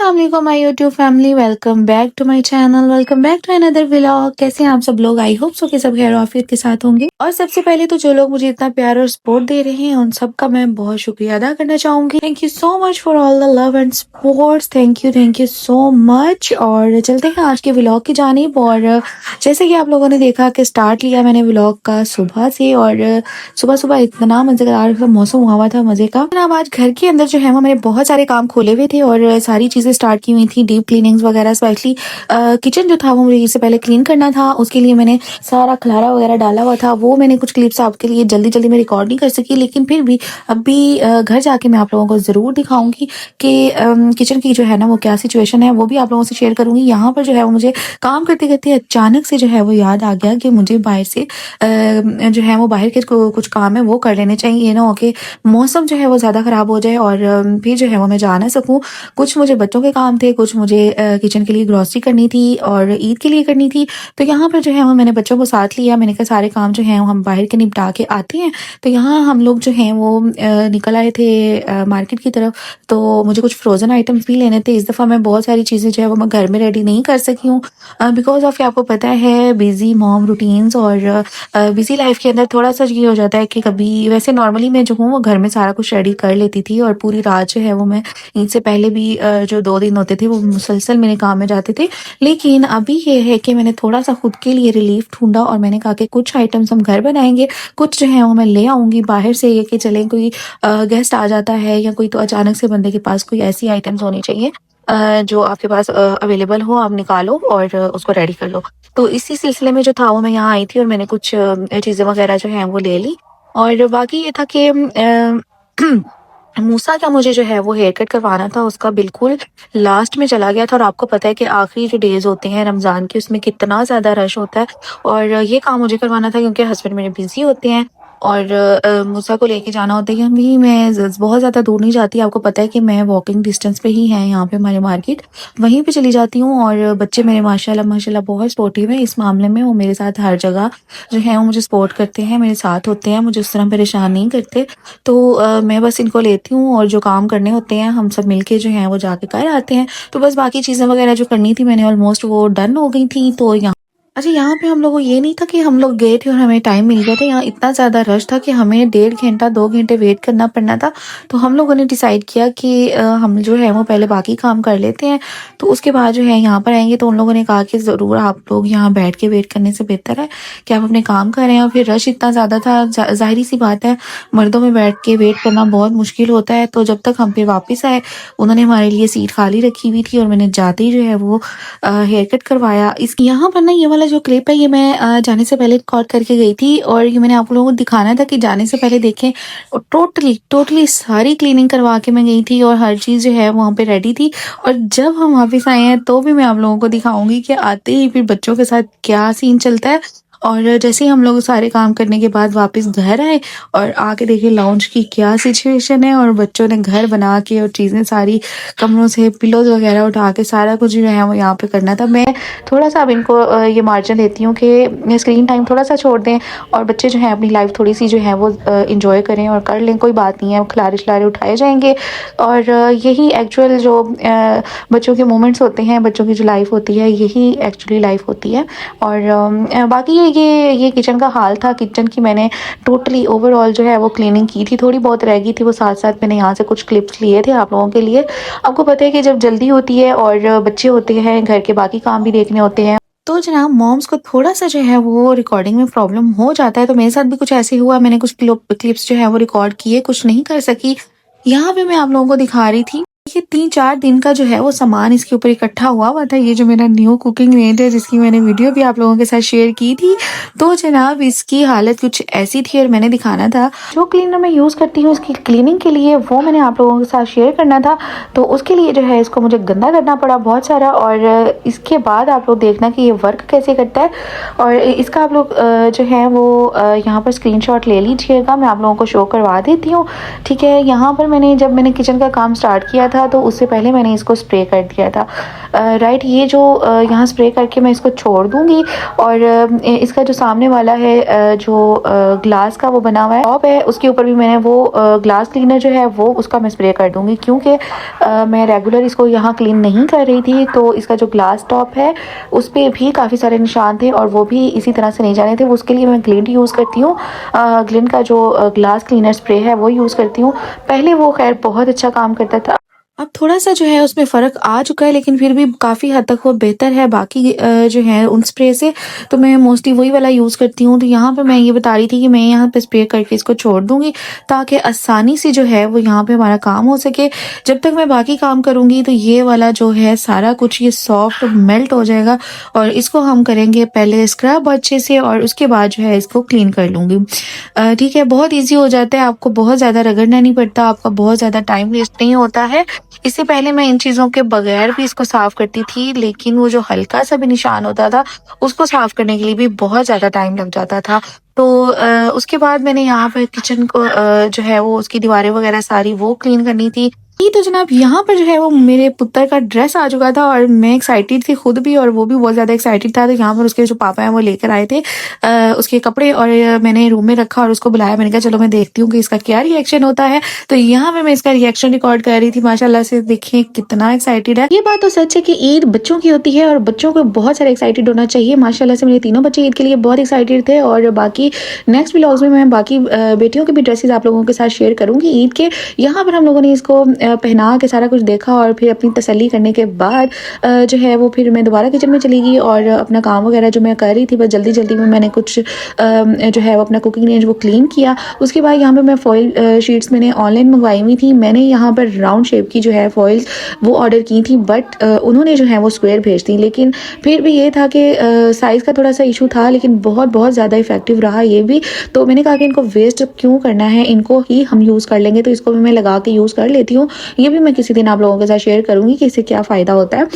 अस्सलाम वालेकुम my YouTube family, welcome back to my channel, welcome back to another vlog. कैसे हैं आप सब लोग? आई होप सो कि सब खैर आफियत के साथ होंगे। और सबसे पहले तो जो लोग मुझे इतना प्यार और सपोर्ट दे रहे हैं उन सब का मैं बहुत शुक्रिया अदा करना चाहूंगी। Thank you so much for all the love and support. Thank you so much. और चलते हैं आज के व्लॉग की जानिब। और जैसे कि आप लोगों ने देखा कि स्टार्ट लिया मैंने व्लॉग का सुबह से, और सुबह सुबह इतना मजेदार मौसम हुआ था मजे का। अब आज घर के अंदर जो है वो मैंने बहुत सारे काम खोले हुए थे और सारी चीजें स्टार्ट की हुई थी, डीप क्लीनिंग्स वगैरह। स्पेशली किचन जो था वो मुझे इससे पहले क्लीन करना था, उसके लिए मैंने सारा खलारा वगैरह डाला हुआ था। वो मैंने कुछ क्लिप्स आपके लिए जल्दी जल्दी में रिकॉर्ड नहीं कर सकी, लेकिन फिर भी अभी घर जाके मैं आप लोगों को जरूर दिखाऊंगी कि किचन की जो है ना वो क्या सिचुएशन है, वो भी आप लोगों से शेयर करूंगी। यहाँ पर जो है वो मुझे काम करते करते अचानक से जो है वो याद आ गया कि मुझे बाहर से जो है वो बाहर के कुछ काम है वो कर लेने चाहिए। ये ना हो कि मौसम जो है वो ज़्यादा ख़राब हो जाए और फिर जो है वो मैं जा ना सकूँ। कुछ मुझे बच्चों के काम थे, कुछ मुझे किचन के लिए ग्रॉसरी करनी थी और ईद के लिए करनी थी। तो यहाँ पर जो है वो मैंने बच्चों को साथ लिया। मैंने कहा सारे काम जो हैं वो हम बाहर के निपटा के आते हैं। तो यहाँ हम लोग जो हैं वो निकल आए थे मार्केट की तरफ। तो मुझे कुछ फ्रोज़न आइटम्स भी लेने थे। इस दफ़ा मैं बहुत सारी चीज़ें जो है वो मैं घर में रेडी नहीं कर सकी हूँ बिकॉज ऑफ आपको पता है बिज़ी मॉम रूटीन्स और बिज़ी लाइफ के अंदर थोड़ा सा ये हो जाता है कि कभी वैसे नॉर्मली मैं जो हूँ वो घर में सारा कुछ रेडी कर लेती थी और पूरी रात जो है वो मैं ईद से पहले भी जो 2 दिन होते थे वो मुसलसल मेरे काम में जाते थे। लेकिन अभी ये है कि मैंने थोड़ा सा खुद के लिए रिलीफ ढूंढा और मैंने कहा कि कुछ आइटम्स हम घर बनाएंगे, कुछ जो है वो मैं ले आऊँगी बाहर से। ये कि चलें कोई गेस्ट आ जाता है या कोई, तो अचानक से बंदे के पास कोई ऐसी आइटम्स होनी चाहिए जो आपके पास अवेलेबल हो, आप निकालो और उसको रेडी कर लो। तो इसी सिलसिले में जो था वो मैं यहाँ आई थी और मैंने कुछ चीज़ें वगैरह जो हैं वो ले ली। और बाकी ये था कि मूसा का मुझे जो है वो हेयर कट करवाना था, उसका बिल्कुल लास्ट में चला गया था। और आपको पता है कि आखिरी जो डेज होते हैं रमज़ान के उसमें कितना ज़्यादा रश होता है। और ये काम मुझे करवाना था क्योंकि हस्बैंड मेरे बिज़ी होते हैं और मूसा को लेके जाना होता है। कि भी मैं बहुत ज़्यादा दूर नहीं जाती, आपको पता है कि मैं वॉकिंग डिस्टेंस पे ही है यहाँ पे हमारे मार्केट, वहीं पे चली जाती हूँ। और बच्चे मेरे माशाल्लाह बहुत सपोर्टिव हैं इस मामले में। वो मेरे साथ हर जगह जो है वो मुझे सपोर्ट करते हैं, मेरे साथ होते हैं, मुझे उस तरह परेशान नहीं करते। तो मैं बस इनको लेती हूँ और जो काम करने होते हैं हम सब मिलके जो है वो जाके कर आते हैं। तो बस बाकी चीज़ें वगैरह जो करनी थी मैंने ऑलमोस्ट वो डन हो गई थी। तो यहाँ अच्छा, यहाँ पे हम लोगों को ये नहीं था कि हम लोग गए थे और हमें टाइम मिल गया था। यहाँ इतना ज़्यादा रश था कि हमें 1.5 घंटा 2 घंटे वेट करना पड़ना था। तो हम लोगों ने डिसाइड किया कि हम जो है वो पहले बाकी काम कर लेते हैं, तो उसके बाद जो है यहाँ पर आएंगे। तो उन लोगों ने कहा कि ज़रूर आप लोग यहाँ बैठ के वेट करने से बेहतर है कि आप अपने काम करें। और फिर रश इतना ज़्यादा था, जाहिर सी बात है मर्दों में बैठ के वेट करना बहुत मुश्किल होता है। तो जब तक हम फिर वापस आए उन्होंने हमारे लिए सीट खाली रखी हुई थी और मैंने जाते ही जो है वो हेयर कट करवाया। इस यहाँ पर ना ये वाला जो क्लिप है ये मैं जाने से पहले रिकॉर्ड करके गई थी और ये मैंने आप लोगों को दिखाना था कि जाने से पहले देखें। और टोटली सारी क्लीनिंग करवा के मैं गई थी और हर चीज़ जो है वहाँ पे रेडी थी। और जब हम वापस आए हैं तो भी मैं आप लोगों को दिखाऊंगी कि आते ही फिर बच्चों के साथ क्या सीन चलता है। और जैसे ही हम लोग सारे काम करने के बाद वापस घर आए और आके देखे लाउंज की क्या सिचुएशन है, और बच्चों ने घर बना के और चीज़ें सारी कमरों से पिलोज वगैरह उठा के सारा कुछ जो है वो यहाँ पे करना था। मैं थोड़ा सा अब इनको ये मार्जिन देती हूँ कि स्क्रीन टाइम थोड़ा सा छोड़ दें और बच्चे जो हैं अपनी लाइफ थोड़ी सी जो है वो इंजॉय करें और कर लें, कोई बात नहीं है, खिलारे उठाए जाएंगे। और यही एक्चुअल जो बच्चों के मोमेंट्स होते हैं, बच्चों की जो लाइफ होती है यही एक्चुअली लाइफ होती है। और बाकी ये किचन का हाल था। किचन की मैंने टोटली ओवरऑल जो है वो क्लीनिंग की थी, थोड़ी बहुत रह गई थी, वो साथ साथ मैंने यहाँ से कुछ क्लिप्स लिए थे आप लोगों के लिए। आपको पता है कि जब जल्दी होती है और बच्चे होते हैं, घर के बाकी काम भी देखने होते हैं, तो जनाब मॉम्स को थोड़ा सा जो है वो रिकॉर्डिंग में प्रॉब्लम हो जाता है। तो मेरे साथ भी कुछ ऐसे हुआ, मैंने कुछ क्लिप्स जो है वो रिकॉर्ड किए, कुछ नहीं कर सकी। यहाँ पे मैं आप लोगों को दिखा रही थी। ये 3-4 दिन का जो है वो सामान इसके ऊपर इकट्ठा हुआ था। ये जो मेरा न्यू कुकिंग रेंज है जिसकी मैंने वीडियो भी आप लोगों के साथ शेयर की थी, तो जनाब इसकी हालत कुछ ऐसी थी और मैंने दिखाना था। जो क्लीनर मैं यूज़ करती हूँ इसकी क्लीनिंग के लिए वो मैंने आप लोगों के साथ शेयर करना था। तो उसके लिए जो है इसको मुझे गंदा करना पड़ा बहुत सारा। और इसके बाद आप लोग देखना कि ये वर्क कैसे करता है। और इसका आप लोग जो है वो यहाँ पर स्क्रीनशॉट ले लीजिएगा, मैं आप लोगों को शो करवा देती हूँ। ठीक है, यहाँ पर जब मैंने किचन का काम स्टार्ट किया था था तो उससे पहले मैंने इसको स्प्रे कर दिया था। राइट, ये जो यहाँ स्प्रे करके मैं इसको छोड़ दूँगी और इसका जो सामने वाला है जो ग्लास का वो बना हुआ है टॉप है, उसके ऊपर भी मैंने वो ग्लास क्लीनर जो है वो उसका मैं स्प्रे कर दूँगी, क्योंकि मैं रेगुलर इसको यहाँ क्लीन नहीं कर रही थी, तो इसका जो ग्लास टॉप है उस पे भी काफ़ी सारे निशान थे और वो भी इसी तरह से नहीं जाने थे। उसके लिए मैं ग्लिंट यूज़ करती हूँ, ग्लिंट का जो ग्लास क्लीनर स्प्रे है वो यूज़ करती हूँ। पहले वो खैर बहुत अच्छा काम करता था, अब थोड़ा-सा जो है उसमें फ़र्क आ चुका है, लेकिन फिर भी काफ़ी हद तक वो बेहतर है बाकी जो है उन स्प्रे से। तो मैं मोस्टली वही वाला यूज़ करती हूँ। तो यहाँ पे मैं ये बता रही थी कि मैं यहाँ पे स्प्रे करके इसको छोड़ दूँगी, ताकि आसानी से जो है वो यहाँ पे हमारा काम हो सके। जब तक मैं बाकी काम करूँगी तो ये वाला जो है सारा कुछ ये सॉफ्ट मेल्ट हो जाएगा और इसको हम करेंगे पहले स्क्रब अच्छे से और उसके बाद जो है इसको क्लीन कर लूँगी। ठीक है, बहुत ईज़ी हो जाता है, आपको बहुत ज़्यादा रगड़ना नहीं पड़ता, आपका बहुत ज़्यादा टाइम वेस्ट नहीं होता है। इससे पहले मैं इन चीज़ों के बगैर भी इसको साफ़ करती थी, लेकिन वो जो हल्का-सा भी निशान होता था, उसको साफ़ करने के लिए भी बहुत ज़्यादा टाइम लग जाता था। तो उसके बाद मैंने यहाँ पे किचन को जो है वो उसकी दीवारें वगैरह सारी वो क्लीन करनी थी। ये तो जनाब यहाँ पर जो है वो मेरे पुत्र का ड्रेस आ चुका था और मैं एक्साइटेड थी खुद भी और वो भी बहुत ज़्यादा एक्साइटेड था। तो यहाँ पर उसके जो पापा हैं वो लेकर आए थे उसके कपड़े और मैंने रूम में रखा और उसको बुलाया। मैंने कहा चलो मैं देखती हूँ कि इसका क्या रिएक्शन होता है। तो यहाँ पे मैं इसका रिएक्शन रिकॉर्ड कर रही थी। माशाल्लाह से देखिए कितना एक्साइटेड है। ये बात तो सच है कि ईद बच्चों की होती है और बच्चों को बहुत सारा एक्साइटेड होना चाहिए। माशाल्लाह से मेरे तीनों बच्चे ईद के लिए बहुत एक्साइटेड थे और बाकी नेक्स्ट व्लॉग्स में मैं बाकी बेटियों के भी ड्रेसेस आप लोगों के साथ शेयर करूंगी ईद के। यहाँ पर हम लोगों ने इसको पहना के सारा कुछ देखा और फिर अपनी तसल्ली करने के बाद जो है वो फिर मैं दोबारा किचन में चली गई और अपना काम वगैरह जो मैं कर रही थी बस जल्दी जल्दी में मैंने कुछ जो है वो अपना कुकिंग रेंज वो क्लीन किया। उसके बाद यहाँ पे मैं फॉइल शीट्स मैंने ऑनलाइन मंगवाई हुई थी। मैंने यहाँ पर राउंड शेप की जो है फॉइल्स वो ऑर्डर की थी, बट उन्होंने जो है वो स्क्वायर भेज दी। लेकिन फिर भी ये था कि साइज़ का थोड़ा सा इशू था, लेकिन बहुत बहुत ज़्यादा इफेक्टिव रहा ये भी। तो मैंने कहा कि इनको वेस्ट क्यों करना है, इनको ही हम यूज़ कर लेंगे। तो इसको भी मैं लगा के यूज़ कर लेती हूँ। ये भी मैं किसी दिन आप लोगों के साथ शेयर करूँगी कि इससे क्या फ़ायदा होता है।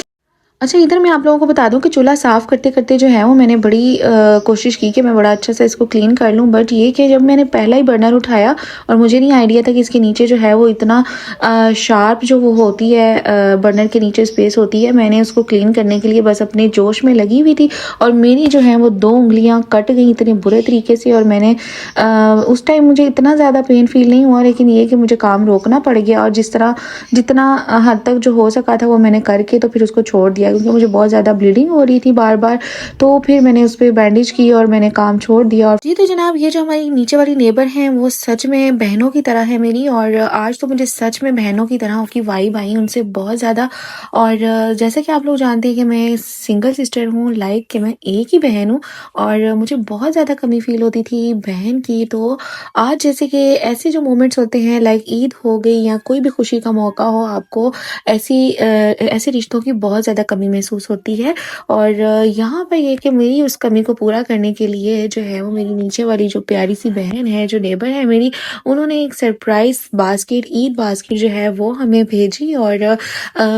अच्छा, इधर मैं आप लोगों को बता दूं कि चूल्हा साफ़ करते-करते जो है वो मैंने बड़ी कोशिश की कि मैं बड़ा अच्छा से इसको क्लीन कर लूं, बट ये कि जब मैंने पहला ही बर्नर उठाया और मुझे नहीं आइडिया था कि इसके नीचे जो है वो इतना शार्प जो वो होती है, बर्नर के नीचे स्पेस होती है। मैंने उसको क्लीन करने के लिए बस अपने जोश में लगी हुई थी और मेरी जो है वो 2 उँगलियाँ कट गई इतने बुरे तरीके से और मैंने उस टाइम मुझे इतना ज़्यादा पेन फ़ील नहीं हुआ, लेकिन ये कि मुझे काम रोकना पड़ गया और जिस तरह जितना हद तक जो हो सका था वो मैंने करके तो फिर उसको छोड़ दिया, क्योंकि मुझे बहुत ज़्यादा ब्लीडिंग हो रही थी बार-बार। तो फिर मैंने उस पे बैंडेज की और मैंने काम छोड़ दिया। और जी तो जनाब, ये जो हमारी नीचे वाली नेबर हैं वो सच में बहनों की तरह है मेरी और आज तो मुझे सच में बहनों की तरह की वाइब आई उनसे बहुत ज़्यादा। और जैसा कि आप लोग जानते हैं कि मैं सिंगल सिस्टर हूँ, लाइक कि मैं एक ही बहन हूँ और मुझे बहुत ज़्यादा कमी फ़ील होती थी बहन की। तो आज जैसे कि ऐसे जो मोमेंट्स होते हैं, लाइक ईद हो गई या कोई भी खुशी का मौका हो, आपको ऐसे रिश्तों की बहुत ज़्यादा कमी महसूस होती है। और यहाँ पर ये कि मेरी उस कमी को पूरा करने के लिए जो है वो मेरी नीचे वाली जो प्यारी सी बहन है, जो नेबर है मेरी, उन्होंने एक सरप्राइज़ बास्केट, ईद बास्केट जो है वो हमें भेजी और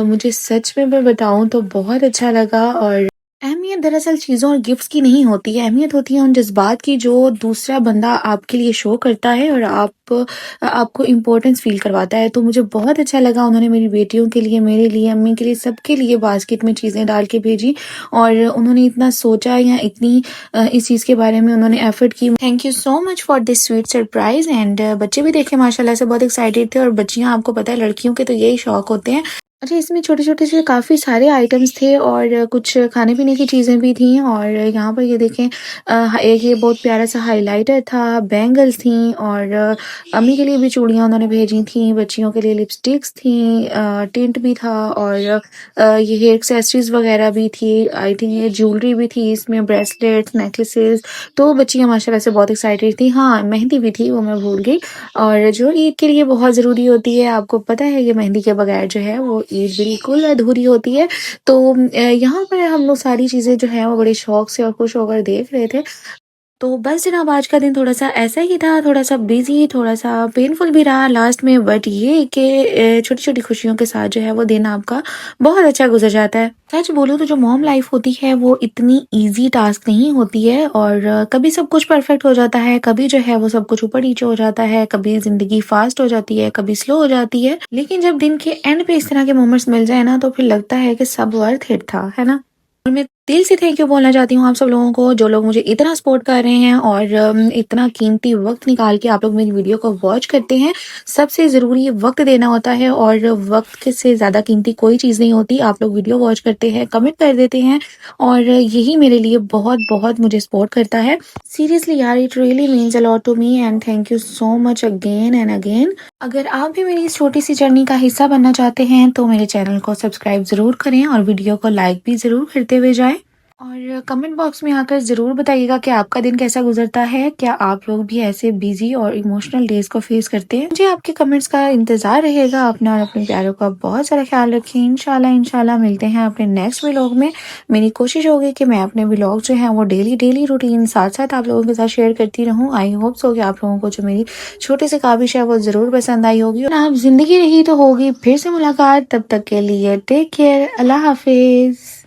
मुझे सच में मैं बताऊँ तो बहुत अच्छा लगा। और अहमियत दरअसल चीज़ों और गिफ्ट्स की नहीं होती है, अहमियत होती है उन जज़्बात की जो दूसरा बंदा आपके लिए शो करता है और आपको इम्पोर्टेंस फ़ील करवाता है। तो मुझे बहुत अच्छा लगा, उन्होंने मेरी बेटियों के लिए, मेरे लिए, अम्मी के लिए, सबके लिए बास्केट में चीज़ें डाल के भेजी और उन्होंने इतना सोचा या इतनी इस चीज़ के बारे में उन्होंने एफ़र्ट की। Thank you so much for this sweet surprise. And बच्चे भी देखे माशाल्लाह से बहुत एक्साइटेड थे और बच्चियाँ आपको पता है लड़कियों के तो यही शौक होते हैं। अच्छा, इसमें छोटे-छोटे से काफ़ी सारे आइटम्स थे और कुछ खाने-पीने की चीज़ें भी थीं और यहाँ पर ये देखें एक ये बहुत प्यारा-सा हाइलाइटर था, बैंगल्स थीं और अम्मी के लिए भी चूड़ियाँ उन्होंने भेजी थीं, बच्चियों के लिए लिपस्टिक्स थीं, टिंट भी था और ये हेयर एक्सेसरीज़ वगैरह भी थी। आई थिंक ये ज्वेलरी भी थी इसमें, ब्रेसलेट्स, नेकलेसेस। तो बच्चियाँ माशाल्लाह से बहुत एक्साइटेड थी। हाँ, मेहंदी भी थी, वो मैं भूल गई और जो ईद के लिए बहुत ज़रूरी होती है, आपको पता है कि मेहंदी के बगैर जो है वो ईद बिल्कुल अधूरी होती है। तो यहाँ पर हम लोग सारी चीज़ें जो हैं वो बड़े शौक से और खुश होकर देख रहे थे। तो बस जनाब आज का दिन थोड़ा-सा ऐसा ही था, थोड़ा-सा बिज़ी, थोड़ा-सा पेनफुल भी रहा लास्ट में, बट ये कि छोटी-छोटी खुशियों के साथ जो है वो दिन आपका बहुत अच्छा गुज़र जाता है। सच बोलूँ तो जो मॉम लाइफ़ होती है वो इतनी ईज़ी टास्क नहीं होती है और कभी सब कुछ परफेक्ट हो जाता है, कभी जो है वो सब कुछ ऊपर-नीचे हो जाता है, कभी ज़िंदगी फ़ास्ट हो जाती है, कभी स्लो हो जाती है। लेकिन जब दिन के एंड पे इस तरह के मोमेंट्स मिल जाए ना तो फिर लगता है कि सब वर्थ इट था, है ना? और मैं दिल से थैंक यू बोलना चाहती हूँ आप सब लोगों को जो लोग मुझे इतना सपोर्ट कर रहे हैं और इतना कीमती वक्त निकाल के आप लोग मेरी वीडियो को वॉच करते हैं। सबसे ज़रूरी वक्त देना होता है और वक्त से ज़्यादा कीमती कोई चीज़ नहीं होती। आप लोग वीडियो वॉच करते हैं, कमेंट कर देते हैं और यही मेरे लिए बहुत बहुत मुझे सपोर्ट करता है। सीरियसली यार, it really means a lot to me and thank you so much again and again. अगर आप भी मेरी इस छोटी सी जर्नी का हिस्सा बनना चाहते हैं तो मेरे चैनल को सब्सक्राइब ज़रूर करें और वीडियो को लाइक भी ज़रूर करते हुए जाएं। और कमेंट बॉक्स में आकर ज़रूर बताइएगा कि आपका दिन कैसा गुजरता है। क्या आप लोग भी ऐसे बिजी और इमोशनल डेज को फेस करते हैं? मुझे आपके कमेंट्स का इंतज़ार रहेगा। अपना और अपने प्यारों का बहुत सारा ख्याल रखें। इंशाल्लाह इंशाल्लाह मिलते हैं अपने नेक्स्ट व्लॉग में। मेरी कोशिश होगी कि मैं अपने व्लॉग जो हैं वो डेली रूटीन साथ-साथ आप लोगों के साथ शेयर करती रहूँ। आई होप सो कि आप लोगों को जो मेरी छोटी सी काविश है वो ज़रूर पसंद आई होगी। और आप ज़िंदगी रही तो होगी फिर से मुलाकात। तब तक के लिए टेक केयर। अल्लाह हाफ़िज़।